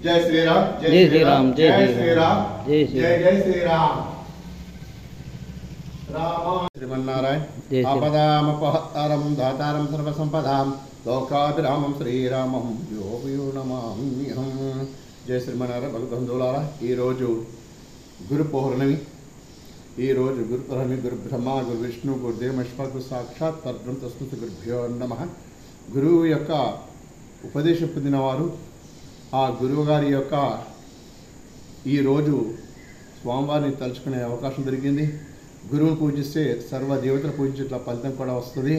जय श्री राम जय श्री राम जय श्री राम जय जय श्री राम। राम श्रीमन्नारायण आपदामपहर्तारं दातारं सर्वसंपदां लोकाभिरामं श्रीरामं यो नमाम्यहं। जय श्रीमన్నారాయణ బలబంధువులారా, ఈరోజు గురు పౌర్ణమి. ఈరోజు గురు పౌర్ణమి గురు బ్రహ్మ గురు విష్ణు గురుదేవ మహేశ్వర సాక్షాత్ పరబ్రహ్మ తస్మై గురుభ్యో నమః. గురువు యొక్క ఉపదేశం పొందినవారు ఆ గురువు గారి యొక్క ఈరోజు స్వామివారిని తలుచుకునే అవకాశం దొరికింది. గురువును పూజిస్తే సర్వ దేవతలు పూజించేట్ల ఫలితం కూడా వస్తుంది.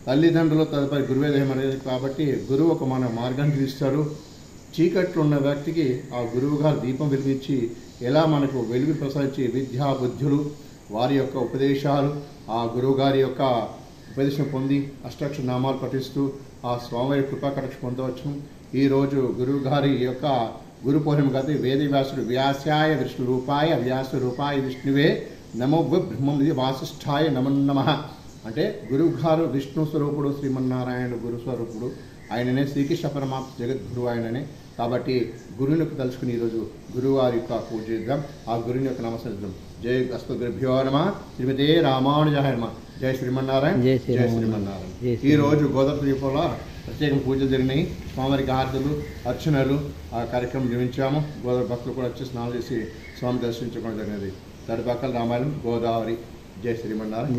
తల్లిదండ్రులు తదుపరి గురువే దైవం అనేది కాబట్టి గురువు ఒక మన మార్గాన్ని చూపిస్తారు. చీకట్లో ఉన్న వ్యక్తికి ఆ గురువు గారు దీపం వెలిగించి ఎలా మనకు వెలుగు ప్రసాదించి విద్యా బుద్ధులు వారి యొక్క ఉపదేశాలు ఆ గురువు గారి యొక్క ఉపదేశం పొంది అష్టాక్షర నామాలు పఠిస్తూ ఆ స్వామివారి కృపా కటాక్ష పొందవచ్చు. ఈరోజు గురువు గారి యొక్క గురు పౌర్ణమి గతి వేదవ్యాసుడు వ్యాసాయ విష్ణు రూపాయ వ్యాస రూపాయ విష్ణువే నమో బ్రహ్మం వాసిష్ఠాయ నమః. అంటే గురువు గారు విష్ణు స్వరూపుడు, శ్రీమన్నారాయణుడు గురు స్వరూపుడు, ఆయననే శ్రీకృష్ణ పరమాత్మ జగద్గురు ఆయననే. కాబట్టి గురువుని యొక్క తలుచుకుని ఈరోజు గురువారి యొక్క పూజ చేద్దాం. ఆ గురుని యొక్క నమస్కరిద్దాం. జై అస్తు గురుభ్యో నమః. శ్రీమతే రామానుజాయ నమః. జై శ్రీమన్నారాయణ జై శ్రీమన్నారాయణ. ఈరోజు గోదావరి ద్వీపంలో ప్రత్యేకంగా పూజలు జరిగినాయి. స్వామివారికి హారతులు, అర్చనలు ఆ కార్యక్రమం నిర్వహించాము. గోదావరి భక్తులు కూడా వచ్చి స్నానం చేసి స్వామి దర్శించుకోవడం జరిగినది. తడిపక్కల రామాయణం, గోదావరి. జై శ్రీమన్నారాయణ.